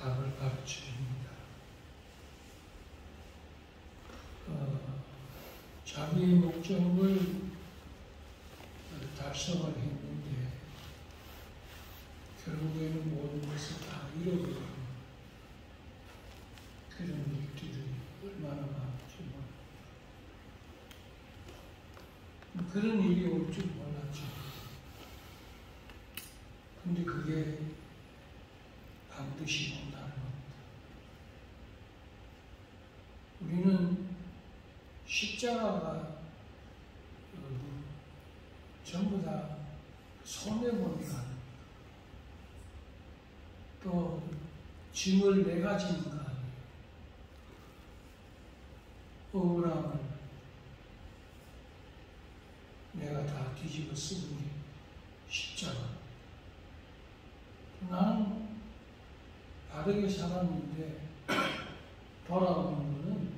답을 가르쳐 줍니다. 자기의 목적을 달성을 했는데 결국에는 모든 것을 다 잃어버리는 그런 일들이 얼마나 많은지 그런 일이 올 줄 몰랐죠. 근데 그게 반드시 온다는 겁니다. 우리는 십자가가 전부 다 손해보니까 또 짐을 내가 지니까 억울함을 내가 다 뒤집어 쓰는 게 십자가. 나는 바르게 살았는데 돌아오는 거는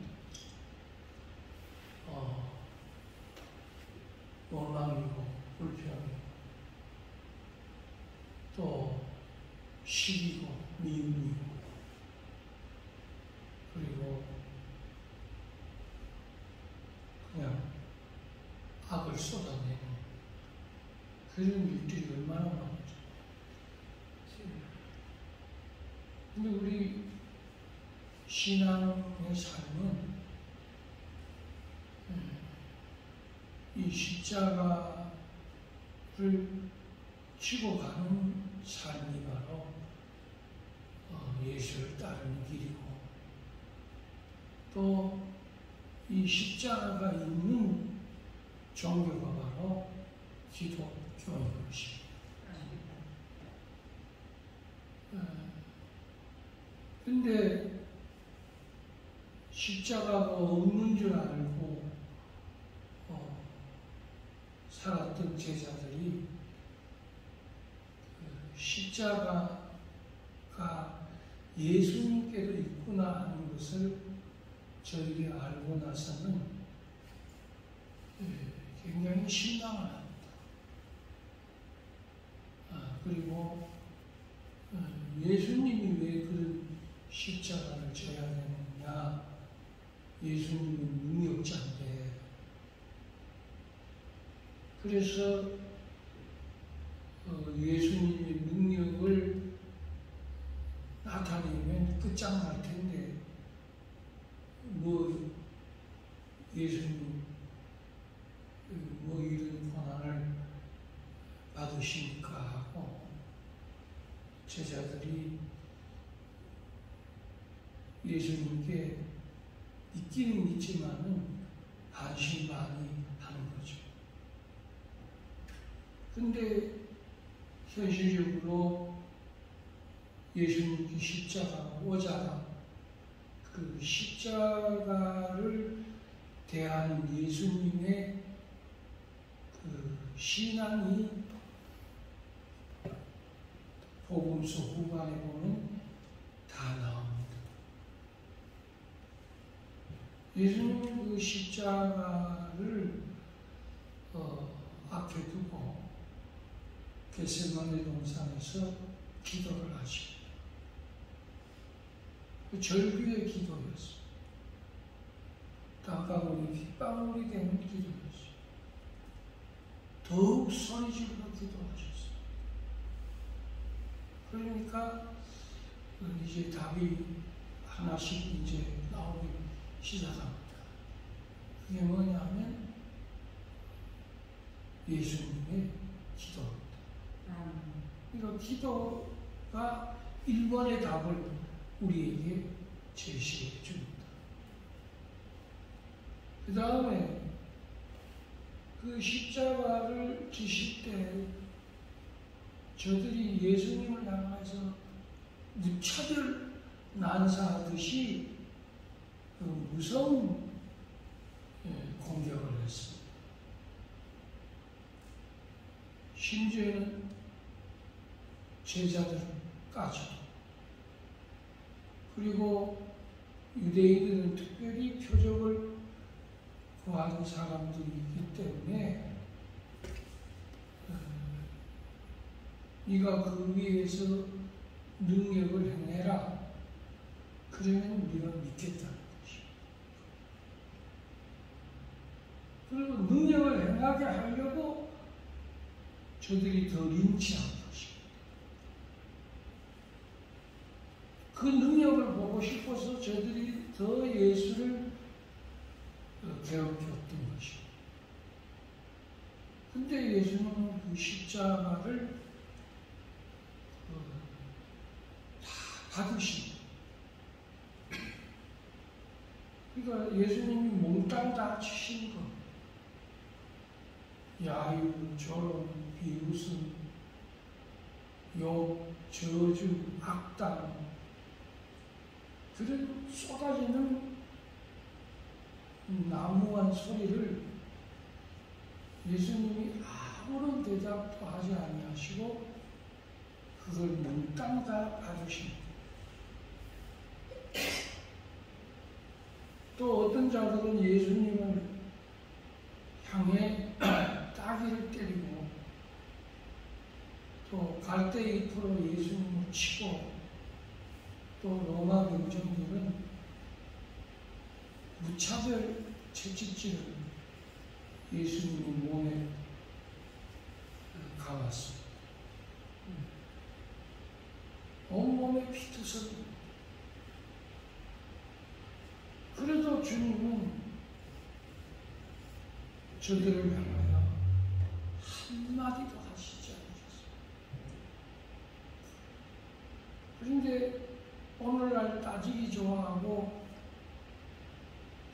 원망이고 불평이고 또 시기고 미움이고 그리고 그냥 악을 쏟아내는 그런 일들이 얼마나 많죠. 근데 우리 신앙의 삶은 이 십자가를 지고 가는 삶이 바로 예수를 따르는 길이고 또 이 십자가가 있는 종교가 바로 기독교인 것입니다. 근데 십자가가 없는 줄 알고 살았던 제자들이 십자가가 예수님께도 있구나 하는 것을 저에게 알고 나서는 굉장히 실망을 합니다. 그리고 예수님이 왜 그런 십자가를 져야 되느냐? 예수님은 능력자인데. 그래서 예수님의 능력을 나타내면 끝장날 텐데 뭐 예수님 뭐 이런 고난을 받으시니까 하고 제자들이 예수님께 믿기는 믿지만은 반신반의 하는 거죠. 근데 현실적으로 예수님께 십자가 오자 그 십자가를 대하는 예수님의 그 신앙이 복음서 후반에 보면 다 나옵니다. 예수님은 그 십자가를 앞에 두고 겟세마네 동산에서 기도를 하십니다. 그 절규의 기도였어요. 땅방울이 빗방울이 되는 기도였어요. 더욱 소리 지르며 기도하셨어요. 그러니까 이제 답이 하나씩 이제 나오기 시작합니다. 그게 뭐냐면 예수님의 기도입니다. 그러니까 기도가 1번의 답을 우리에게 제시해 줍니다. 그 다음에 그 십자가를 지실 때 저들이 예수님을 향해서 무차별 난사하듯이 그 무서운 공격을 했습니다. 심지어는 제자들까지 그리고 유대인들은 특별히 표적을 구하는 사람들이 있기 때문에 네가 그 위에서 능력을 행해라 그러면 우리가 믿겠다는 것이. 그리고 능력을 행하게 하려고 저들이 더 린치한 것입니다. 그 능력을 보고 싶어서 저들이 더 예수를 괴롭혔던 것입니다. 근데 예수님은 그 십자가를 다 받으십니다. 그러니까 예수님이 몽땅 다 치신 것, 야유, 조롱, 비웃음, 욕, 저주, 악담, 그런 쏟아지는 난무한 소리를 예수님이 아무런 대답도 하지 아니하시고 그걸 몽땅 다 받으십니다. 또 어떤 자들은 예수님을 향해 따귀를 때리고 또 갈대의 풀로 예수님을 치고 또 로마 병정들은 무차별 채찍질을 예수님의 몸에 가왔습니다. 온몸에 피투성입니다. 그래도 주님은 저들을 향하여 한마디도 하시지 않으셨습니다. 그런데 오늘날 따지기 좋아하고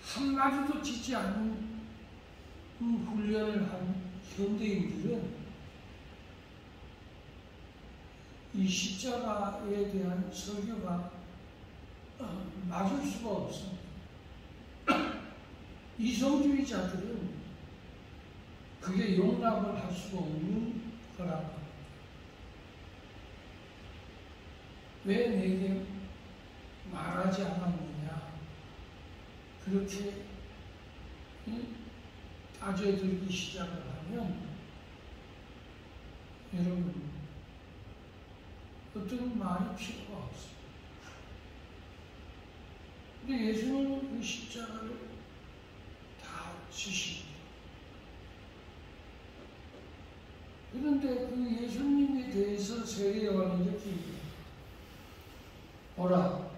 한마디도 짓지 않는 훈련을 한 현대인들은 이 십자가에 대한 설교가 맞을 수가 없습니다. 이성주의자들은 그게 용납을 할 수가 없는 거라고 합니다. 왜 내게 말하지 않았느냐, 그렇게 따져들기 시작을 하면 여러분 어떤 말이 필요가 없습니다. 근데 예수님은 그 십자가를 다 지십니다. 그런데 그 예수님에 대해서 세례요한이 이렇게 얘기합니다. 보라,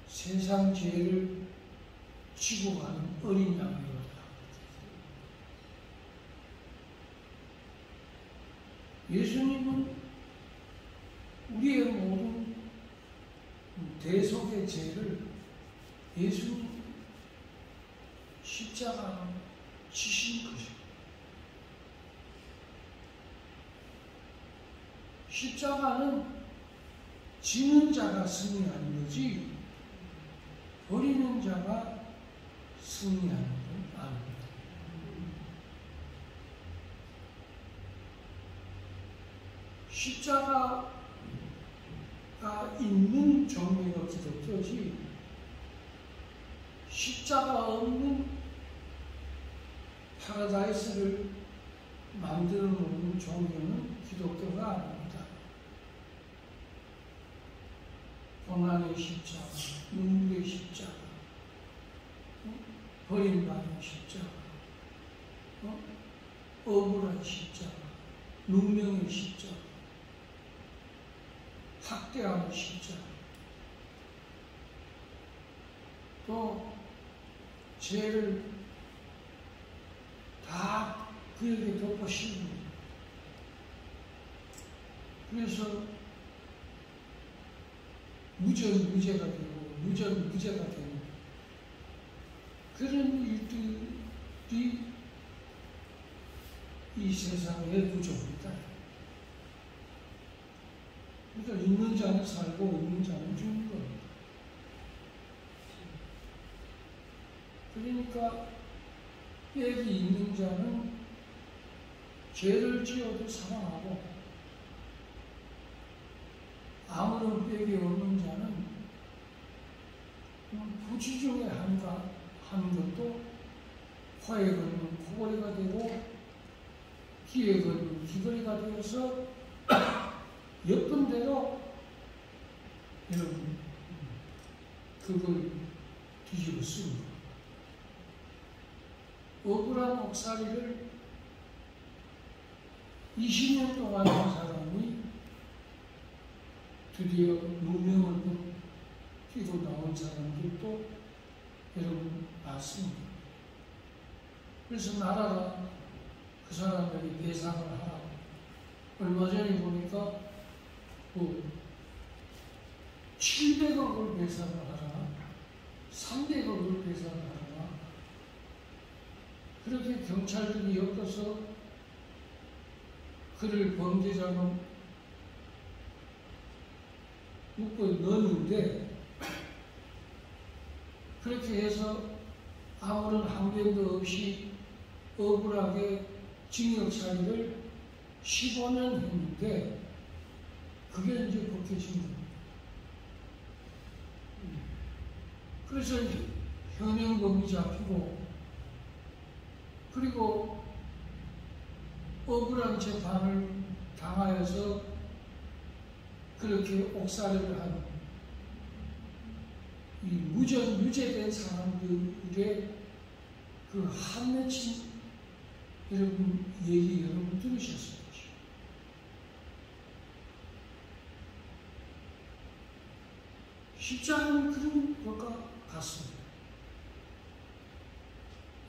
세상 죄를 지고 가는 어린 양이로다. 예수님은 우리의 모든 대속의 죄를 예수님 십자가로 지신 것입니다. 십자가는 지는 자가 승리하는 거지 버리는 자가 승리하는 건 아닙니다. 십자가가 있는 종교가 기독교지 십자가 없는 파라다이스를 만들어 놓는 종교는 기독교가 아닙니다. 고난의 십자가, 눈물의 십자가, 버림받은 십자가, 억울한 십자가, 눈명의 십자가, 학대하는 십자가, 또 죄를 다 그에게 덮어 씌웁니다. 그래서 무죄가 되고 무죄가 되는 그런 일들이 이 세상의 구조입니다. 그러니까 있는 자는 살고 없는 자는 죽는 겁니다. 그러니까 빽이 있는 자는 죄를 지어도 사망하고 아무런 빽이 없는 자는 부지 중에 한 것도 코에 걸면 코골이가 되고 귀에 걸면 귀걸이가 되어서 예쁜 대로 여러분 그걸 뒤집어 씁니다. 억울한 옥살이를 20년 동안 한 사람이 드디어 누명을 끼고 나온 사람들도 여러분 봤습니다. 그래서 나라가 그 사람에게 배상을 하라고. 얼마 전에 보니까 700억을 배상을 하라, 300억을 배상을 하라. 그렇게 경찰들이 엮어서 그를 범죄자로 묶어 넣었는데, 그렇게 해서 아무런 항변도 없이 억울하게 징역살이를 15년 했는데, 그게 이제 벗겨진 겁니다. 그래서 현행범이 잡히고, 그리고 억울한 재판을 당하여서 그렇게 옥살이를 한 이 무전 유죄된 사람들의 그 한맺힌 여러분 얘기 여러분 들으셨을 것이죠. 쉽지 않은 그런 것과 같습니다.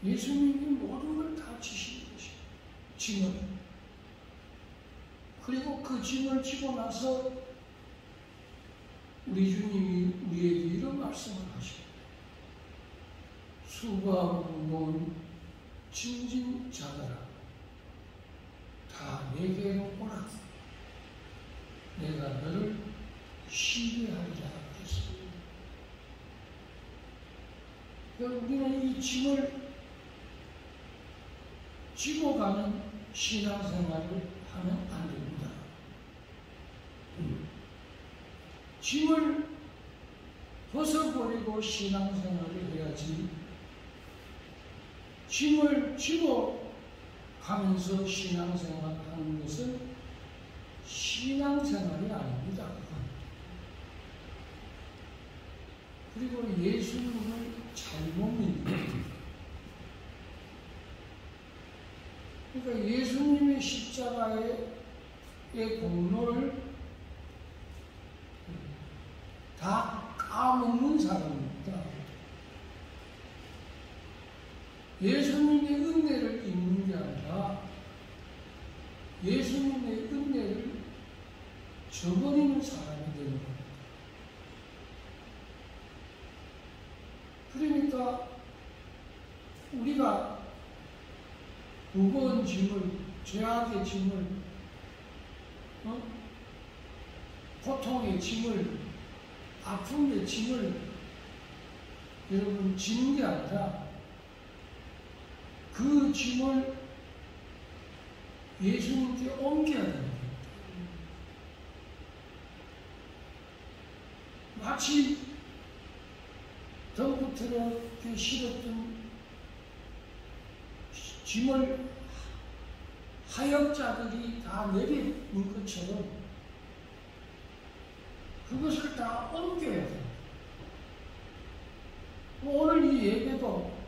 예수님이 모든 걸 다 지신 것이에요. 짐을. 그리고 그 짐을 지고 나서 우리 주님이 우리에게 이런 말씀을 하십니다. 수고하고 무거운 짐진 자들아, 다 내게로 오라. 내가 너를 쉬게 하리라 했습니다. 우리는 이 짐을 지고 가는 신앙생활을 하면 안 됩니다. 짐을 벗어버리고 신앙생활을 해야지, 짐을 지고 가면서 신앙생활하는 것은 신앙생활이 아닙니다. 그리고 예수님을 잘못 믿는, 그러니까 예수님의 십자가의 공로를 다 까먹는 사람입니다. 예수님의 은혜를 잊는 게 아니라 예수님의 은혜를 저버리는 사람이 되는 겁니다. 그러니까 우리가 무거운 짐을, 죄악의 짐을, 고통의 짐을, 아픔의 짐을 여러분 지는 게 아니라 그 짐을 예수님께 옮겨야 됩니다. 마치 덤부트럭에 실었던 짐을 하역자들이 다 내리는 것처럼 그것을 다 옮겨야 돼요. 오늘 이 예배도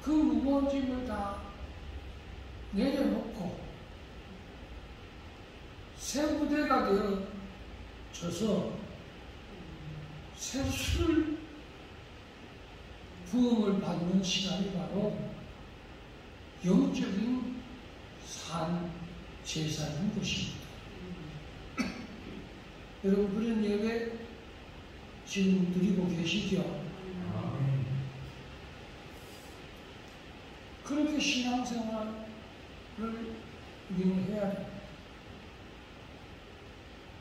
그 무거운 짐을 다 내려놓고 새 부대가 되어져서 새 술 부음을 받는 시간이 바로 영적인 산 제사인 것입니다. 여러분 그런 예배 지금 드리고 계시죠? 그렇게 신앙생활을 우리는 해야 돼요.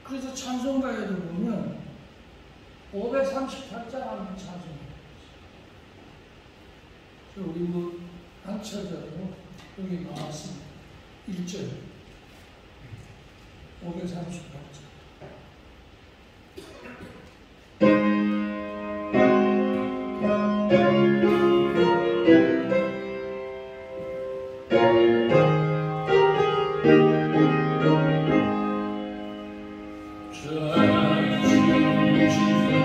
그래서 찬송가에도 보면 538장 하는 찬송가. 우리 안쳐져도 여기 나왔습니다. 1절 538장. 전신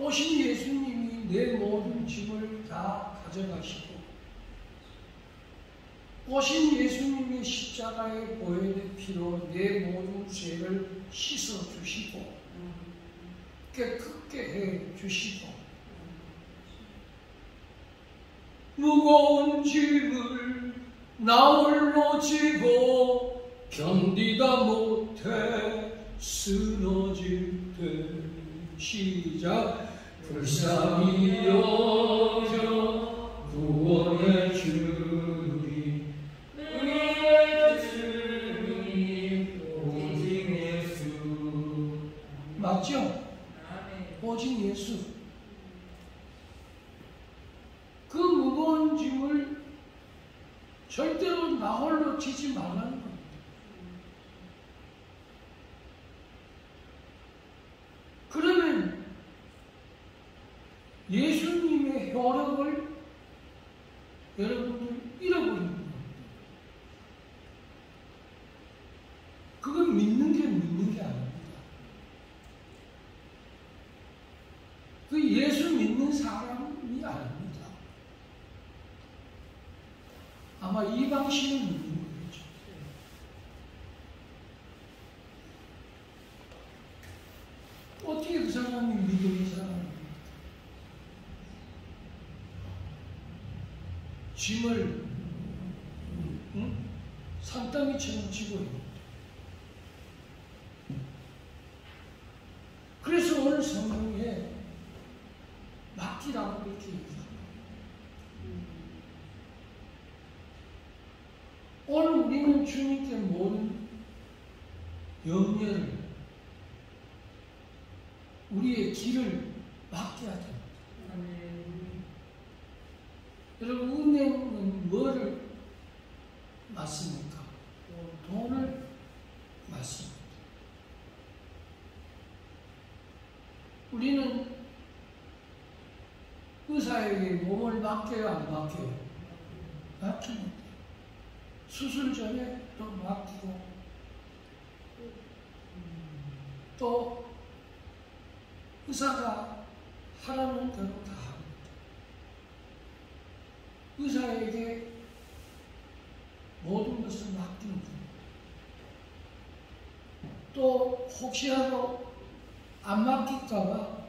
오신 예수님이 내 모든 짐을 다 가져가시고 오신 예수님이 십자가에 보혈의 피로 내 모든 죄를 씻어주시고 깨끗게 해주시고 무거운 짐을 나 홀로 지고 견디다 못해 쓰러질 때 시작 불쌍히 여겨 구원해 주리 우리의 주님 오직 예수 맞죠? 오직 예수. 그 무거운 짐을 절대로 나 홀로 지지 말라는 겁니다. 그러면 예수님의 효력을 여러분들 잃어버리는 겁니다. 그건 믿는 게 아닙니다. 그 예수 믿는 사람이 아닙니다. 아마 이 방식은 믿는 거겠죠. 어떻게 그 사람이 믿음의 사람입니까? 짐을 산더미처럼 지고 있는. 그래서 오늘 성경에 맡기라고 이렇게 얘기합니다. 오늘 우리는 주님께 모든 염려를, 우리의 길을 맡겨야 됩니다. 여러분, 은혜는 뭐를 맡습니까? 돈을 맡습니다. 우리는 의사에게 몸을 맡겨요, 안 맡겨요? 맡깁니다. 수술 전에 또 맡기고, 또 의사가 하라는 대로 다 합니다. 의사에게 모든 것을 맡기는 겁니다. 또 혹시라도 안 맡길까봐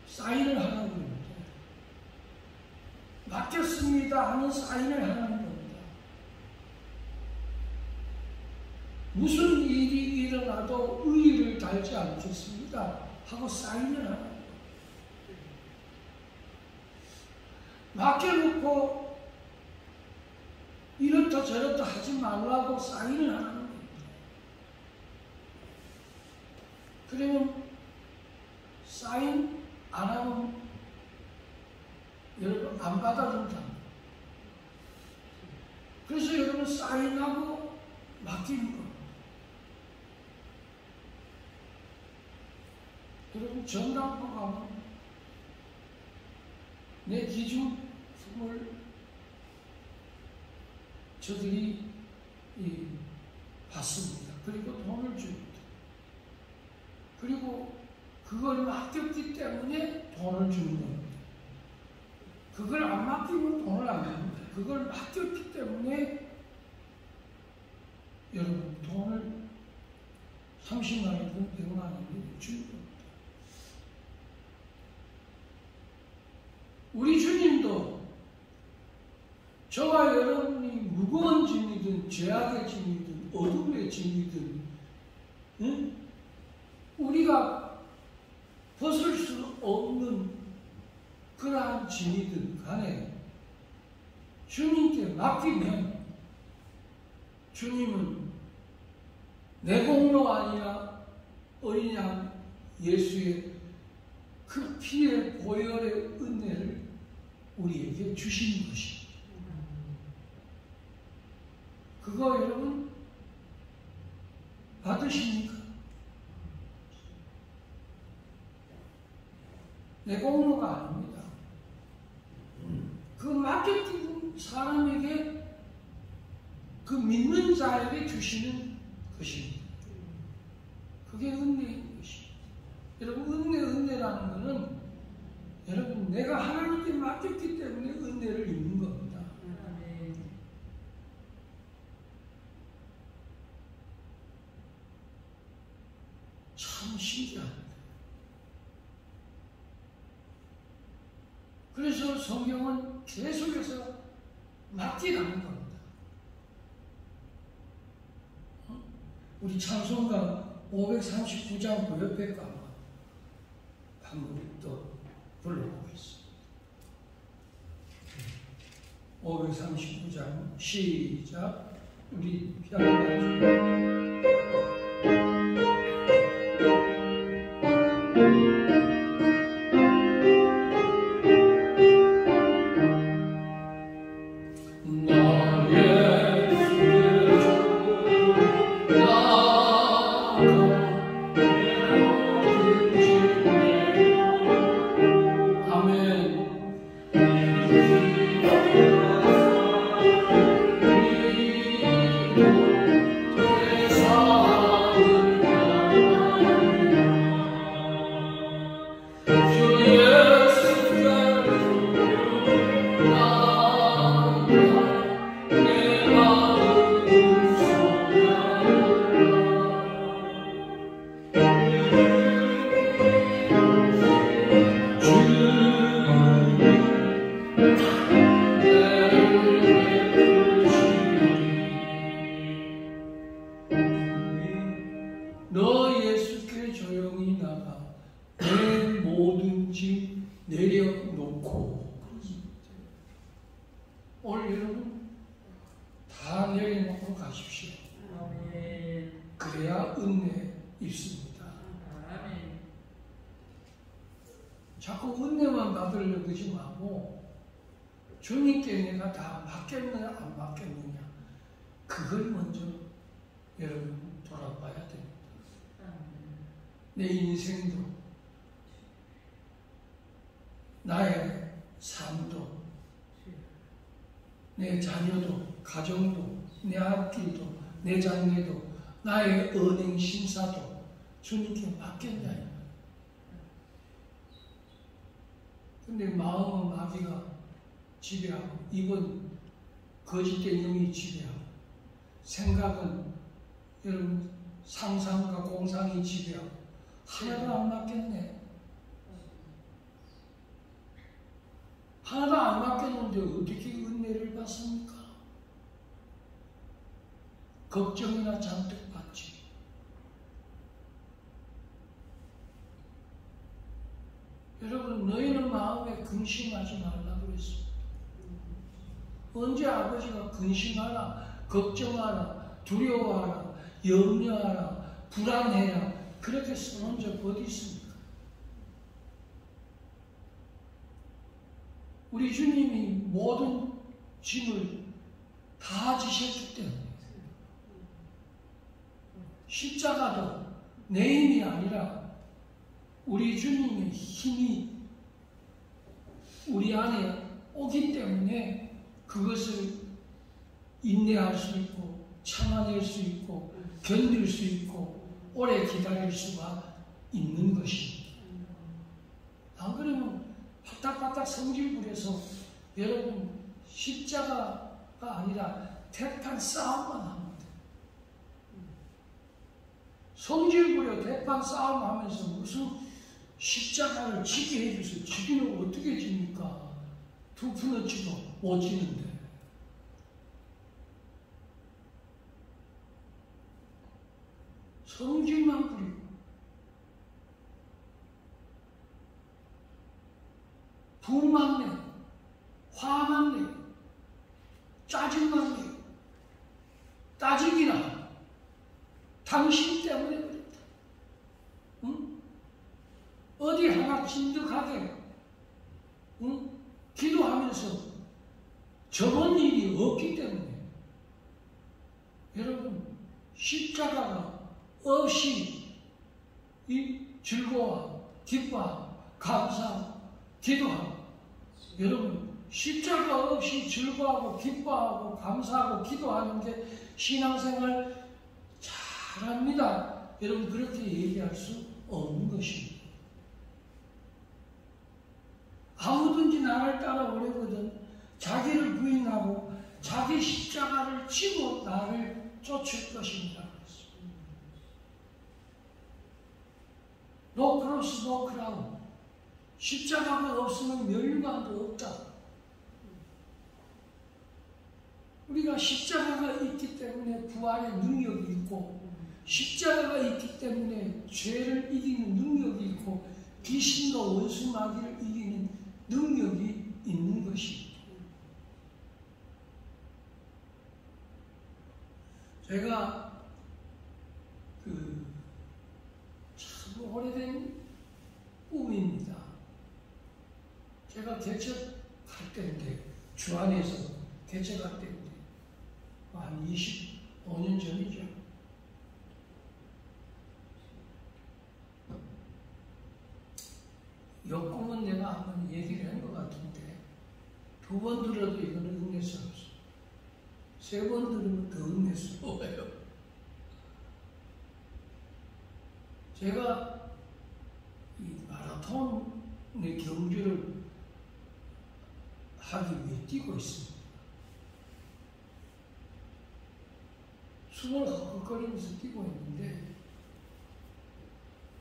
사인을 하라고 합니다. 맡겼습니다 하는 사인을 하라는 겁니다. 무슨 일이 일어나도 의의를 달지 않겠습니다 하고 사인을 하라는 겁니다. 맡겨놓고 이렇다 저렇다 하지 말라고 사인을 하는 겁니다. 그러면 사인 안 하면 여러분 안 받아준다. 그래서 여러분 사인하고 맡기는 겁니다. 여러분 전당포 가면 내 기준품을 저들이 받습니다. 그리고 돈을 줍니다. 그리고 그걸 맡겼기 때문에 돈을 주는 겁니다. 그걸 안 맡기면 돈을 안 줍니다. 그걸 맡겼기 때문에 여러분 돈을 30만 원이든 100만 원이든 주는 겁니다. 우리 주님도 저와 여러분이 무거운 짐이든 죄악의 짐이든 어둠의 짐이든 우리가 벗을 수 없는 그러한 짐이든 간에 주님께 맡기면 주님은 내 공로 아니라 어린 양 예수의 그 피의 보혈의 은혜를 우리에게 주시는 것입니다. 그거 여러분 받으십니까? 내 공로가 아닙니다. 그 맡겨진 사람에게 그 믿는 자에게 주시는 것입니다. 그게 은혜인 것입니다. 여러분, 은혜라는 것은 여러분 내가 하나님께 맡겼기 때문에 은혜를 입는 겁니다. 참 신기합니다. 그래서 성경은 계속해서 맡기라는 겁니다. 우리 찬송가 539장 그 옆에 가면 한번 또 불러보겠습니다. 539장 시작. 우리 피아노 반주. 너 예수께 조용히 나가 내 모든 짐 내려놓고. 오늘 여러분 다 내려놓고 가십시오. 그래야 은혜 있습니다. 자꾸 은혜만 받으려고 그러지 말고 주님께 내가 다 맡겼느냐 안 맡겼느냐 그걸 먼저 여러분 돌아봐야 됩니다. 내 인생도 나의 삶도 내 자녀도 가정도 내 앞길도 내 장래도 나의 은행 심사도 주님께 맡겼냐. 근데 마음은 마귀가 지배하고 입은 거짓된 영이 지배하고 생각은 여러분 상상과 공상이 지배하고 하나도 안 맡겼네. 하나도 안 맡겼는데 어떻게 은혜를 받습니까? 걱정이나 잔뜩 받지. 여러분 너희는 마음에 근심하지 말라 그랬습니다. 언제 아버지가 근심하라, 걱정하라, 두려워하라, 염려하라, 불안해라 그렇게 써놓은 적 어디 있습니까? 우리 주님이 모든 짐을 다 지셨기 때문에 십자가도 내 힘이 아니라 우리 주님의 힘이 우리 안에 오기 때문에 그것을 인내할 수 있고 참아낼 수 있고 견딜 수 있고 오래 기다릴 수가 있는 것입니다. 안 그러면 바닥바닥 성질 부려서 여러분 십자가가 아니라 대판 싸움만 합니다. 성질 부려 대판 싸움 하면서 무슨 십자가를 지게 해주세요. 지기는 어떻게 집니까? 두 푼을 지도 못 지는데. 성질만 부리고 분만 내고 화만 내고 짜증만 내고 따지기나 당신 때문에 그랬다. 응? 어디 하나 진득하게 응? 기도하면서 저런 일이 없기 때문에 여러분 십자가가 없이 이 즐거워, 기뻐, 감사, 기도하고 여러분 십자가 없이 즐거워하고 기뻐하고 감사하고 기도하는 게 신앙생활 잘합니다. 여러분 그렇게 얘기할 수 없는 것입니다. 따라오려거든 자기를 부인하고 자기 십자가를 지고 나를 쫓을 것입니다. No cross, no crown. 십자가가 없으면 멸류관도 없다. 우리가 십자가가 있기 때문에 부활의 능력이 있고 십자가가 있기 때문에 죄를 이기는 능력이 있고 귀신과 원수 마귀를 이기는 능력이 있는 것입니다. 제가 참 오래된 꿈입니다. 제가 개척할 때인데 주안에서 개척할 때인데 한 25년 전이죠. 이 꿈은 내가 한번 얘기를 한 것 같은데 2번 들어도 이거는 응할 수 없어. 3번 들으면 더 응할 수 없어요. 제가 이 마라톤의 경주를 하기 위해 뛰고 있습니다. 숨을 헉헉거리면서 뛰고 있는데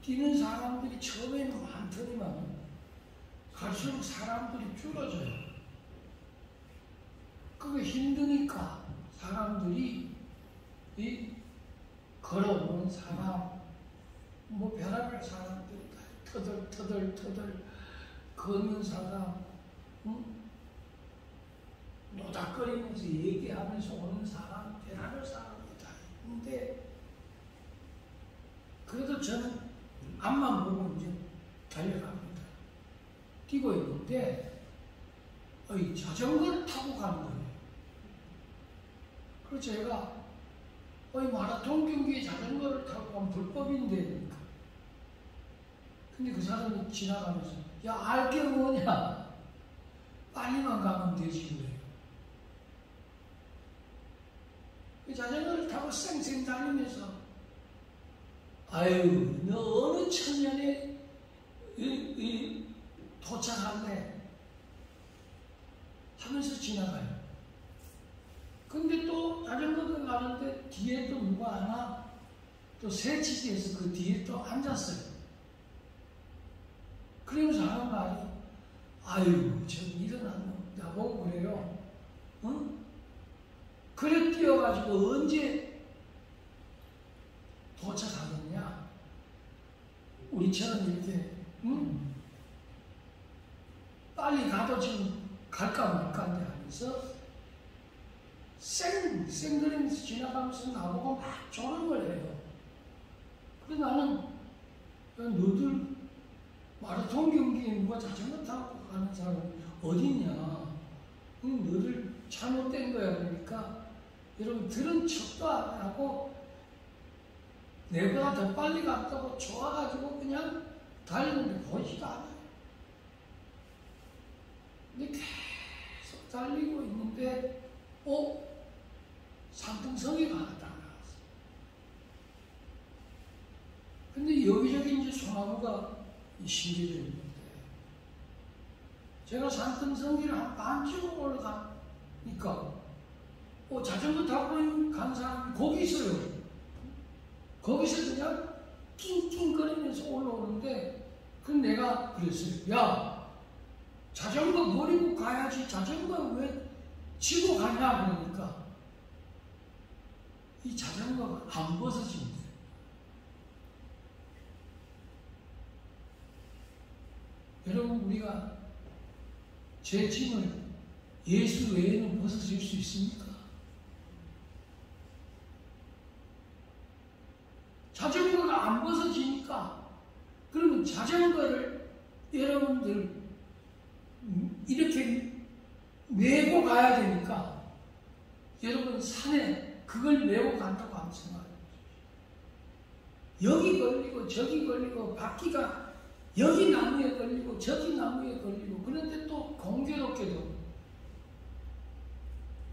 뛰는 사람들이 처음에는 많더니만 갈수록 사람들이 줄어져요. 그게 힘드니까 사람들이 이 걸어오는 사람, 뭐 별의별 사람들이 터덜 걷는 사람, 노닥거리면서 얘기하면서 오는 사람, 별의별 사람들이 다 있는데 그래도 저는 앞만 보고 이제 달려갑니다. 뛰고 있는데 자전거를 타고 가는 거예요. 그래서 제가 마라톤 경기에 자전거를 타고 가면 불법인데 근데 그 사람이 지나가면서 야 알게 뭐냐 빨리만 가면 되지 그래요. 자전거를 타고 쌩쌩 달리면서 아유 너 어느 천년에 도착할래 하면서 지나가요. 근데 또 자전거가 가는데 뒤에 또 누가 하나 또 새치기에서 그 뒤에 또 앉았어요. 그러면서 하는 말이 아유 저 일어난 놈 나보고 그래요. 응? 그래 뛰어가지고 언제 도착하겠냐? 우리처럼 이렇게 빨리 가도 지금 갈까 말까인데 하면서 쌩그리면서 지나가면서 나보고 막 조롱을 해요. 그래서 나는 너들 마라톤 경기에 누가 자전거 타고 가는 사람이 어디냐? 너들 잘못된 거야. 그러니까 여러분 들은 척도 안 하고 내가 더 빨리 갔다고 좋아가지고 그냥 달리는데 보지도 않아요. 근데 계속 달리고 있는데 산등성이가 하나 딱 나왔어. 근데 여기저기 이제 소나무가 심겨져 있는데 제가 산등성이를 한 반쯤 올라가니까 자전거 타고 간 사람이 거기 있어요. 거기서 그냥 낑낑거리면서 올라오는데 내가 그랬어요. 야 자전거 버리고 가야지 자전거 왜 지고 가냐 그러니까 이 자전거가 안 벗어진대. 여러분 우리가 제 짐을 예수 외에는 벗어질 수 있습니까? 자전거가 안 벗어지니까 그러면 자전거를 여러분들 이렇게 메고 가야 되니까 여러분 산에 그걸 메고 간다고 한번 생각해보세요. 여기 걸리고 저기 걸리고 바퀴가 여기 나무에 걸리고 저기 나무에 걸리고 그런데 또 공교롭게도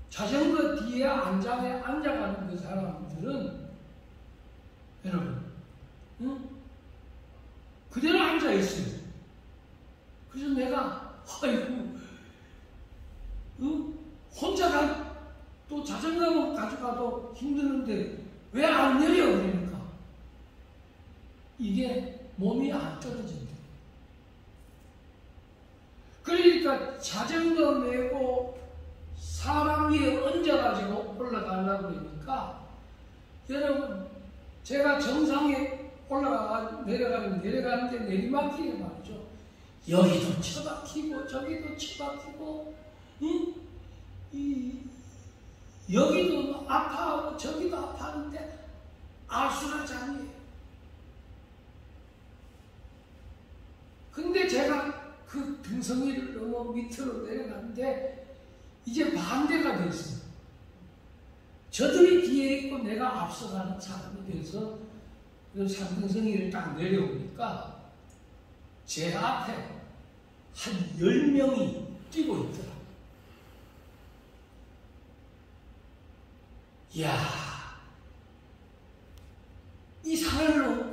자전거 뒤에 앉아가는 그 사람들은 여러분 그대로 앉아있어요. 그래서 내가 아이고 그런데 왜 안 내려? 그러니까 이게 몸이 안 떨어진다. 그러니까 자전거 메고 사람 위에 얹어가지고 올라가려고 그러니까 여러분 제가 정상에 내려가는데 내리막길에 말이죠. 여기도 처박히고 저기도 처박히고 여기도 아파하고 저기도 아파하는데 아수라장이에요. 근데 제가 그 등성이를 넘어 밑으로 내려가는데 이제 반대가 됐어요. 저들이 뒤에 있고 내가 앞서가는 사람이 돼서 그 산등성이를 딱 내려오니까 제 앞에 한 10명이 뛰고 있더라고요. 이야, 이 산을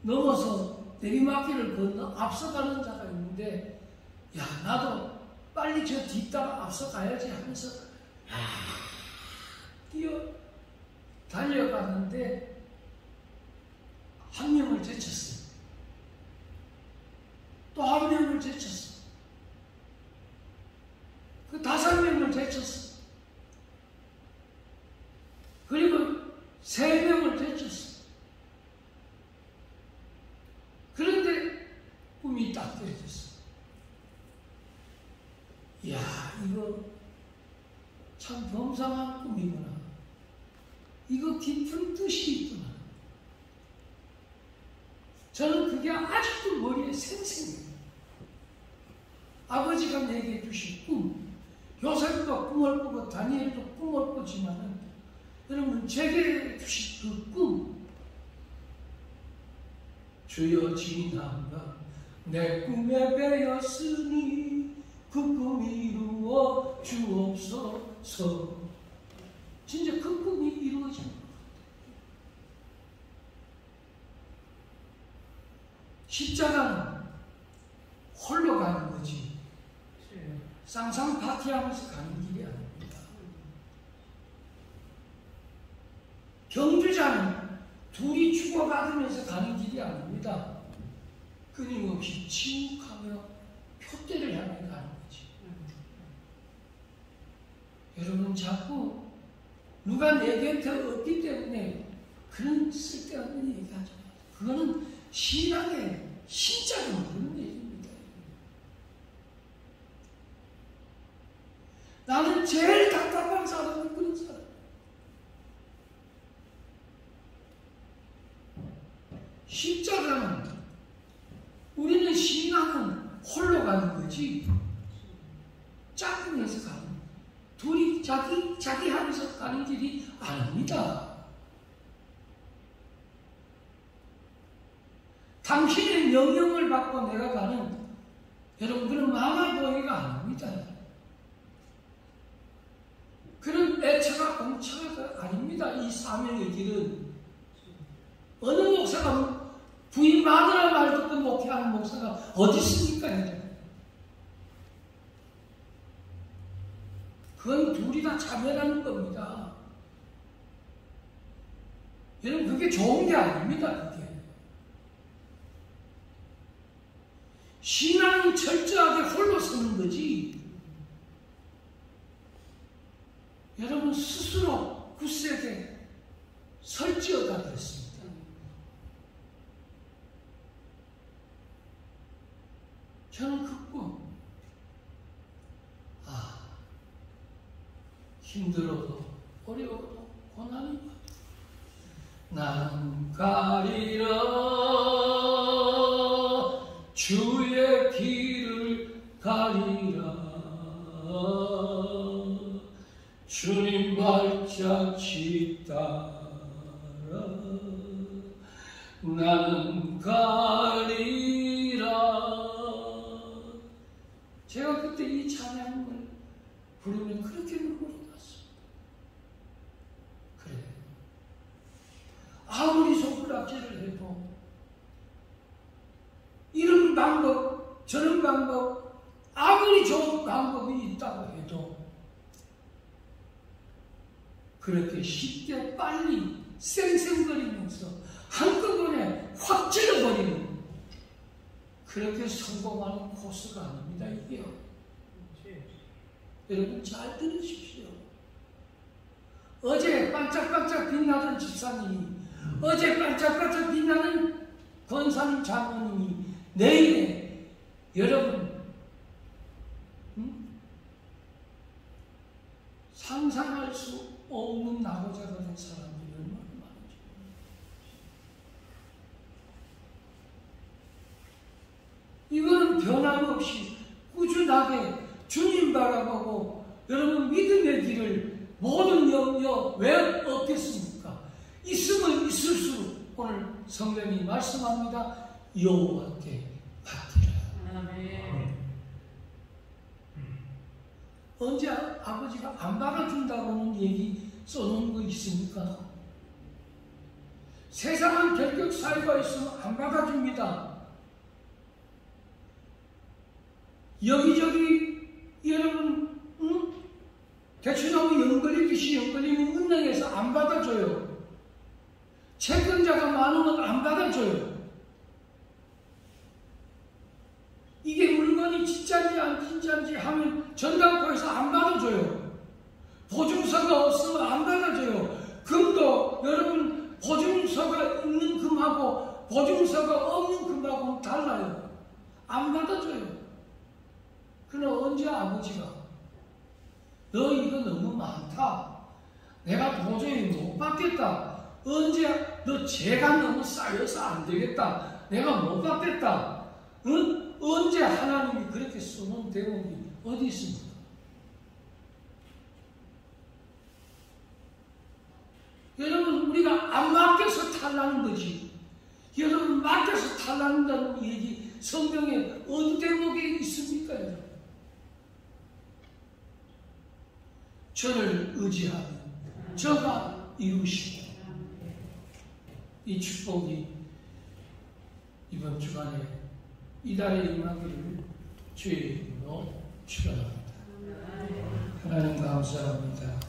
넘어서 내리막길을 건너 앞서가는 자가 있는데, 야, 나도 빨리 저 뒤따라 앞서가야지 하면서 달려가는데 한 명을 제쳤어요. 또 한 명을 제쳤어요. 그 5명을 제쳤어요. 그리고 3명을 제쳤어요. 그런데 꿈이 딱 떨어졌어요. 이야, 이거 참 범상한 꿈이구나. 이거 깊은 뜻이 있구나. 저는 그게 아직도 머리에 생생해요. 아버지가 내게 주신 꿈, 요셉도 꿈을 꾸고 다니엘도 꿈을 꾸지만은 여러분 제게 주신 그 꿈, 주여 지나가 내 꿈에 배었으니 그 꿈이 이루어 주옵소서. 진짜 그 꿈이 이루어진 것 같아요. 십자가는 홀로 가는 거지 쌍쌍 파티하면서 가는 길이 아닙니다. 경주자는 둘이 죽어가면서 가는 길이 아닙니다. 끊임없이 침묵하며 표대를 향해 가는 거지. 여러분 자꾸 누가 내 곁에 없기 때문에 그런 쓸데없는 얘기하지 마세요. 그거는 신앙의 신자로 그런 얘기입니다. 나는 제일 답답한 사람은 그런 사람. 십자가는 우리는 신앙은 홀로 가는 거지 짝꿍에서 가는 둘이 자기 하면서 가는 길이 아닙니다. 당신의 명령을 받고 내가 가는 여러분 그런 마마보이가 아닙니다. 그런 애처가 공처가 아닙니다. 이 사명의 길은 어느 목사가 부인 마누라 말 듣고 목회하는 목사가 어디 있습니까? 그건 둘이 다 차별하는 겁니다. 여러분 그게 좋은 게 아닙니다. 그게 신앙은 철저하게 홀로 서는 거지. 여러분 스스로 굳세게 설지어다 그랬습니다. 저는 그 꿈, 힘들어도 어려워도 고난이 와도 나는 가리라 주의 길을 가리라 주님 발자취 따라 나는 가리라. 제가 그때 이 찬양을 부르면 그렇게 눈물이 났습니다. 그래, 아무리 손가락질을 해도 이런 방법 저런 방법 아무리 좋은 방법이 있다고 해도 그렇게 쉽게 빨리 쌩쌩거리면서 한꺼번에 확 찔러버리는 그렇게 성공하는 코스가 아닙니다. 이게요. 여러분 잘 들으십시오. 어제 반짝반짝 빛나던 집사님이, 어제 반짝반짝 빛나는 권사님 장모님이 내일에 여러분 상상할 수 없는 낙오자가 된 사람들이 얼마나 많은지. 이거는 변함없이 꾸준하게 주님 바라보고 여러분 믿음의 길을 모든 염려 왜 없겠습니까? 있으면 있을수록 오늘 성령이 말씀합니다. 여호와께 맡기라. 아멘. 언제 아버지가 안 받아준다고는 얘기 써놓은 거 있습니까? 세상은 결격 사유가 있으면 안 받아줍니다. 여기저기 여러분 대추나무 연걸리듯이 연걸리는 은행에서 안 받아줘요. 채권자가 많으면 안 받아줘요. 이게 물건이 진짜인지 안 진짜인지 하면 전당포에서 안 받아줘요. 보증서가 없으면 안 받아줘요. 금도 여러분 보증서가 있는 금하고 보증서가 없는 금하고는 달라요. 안 받아줘요. 그러나 언제 아버지가 너 이거 너무 많다. 내가 도저히 못 받겠다. 언제 너 죄가 너무 쌓여서 안 되겠다. 내가 못 받겠다. 응? 언제 하나님이 그렇게 써놓은 대목이 어디 있습니까? 여러분 우리가 안 맡겨서 탈나는 거지. 여러분 맡겨서 탈난다는 얘기 성경에 어느 대목에 있습니까? 여러분? 저를 의지하면 저가 이루시고 이 축복이 이번 주간에 이달에 임하기를 주의 이름으로 축원합니다. 하나님 감사합니다.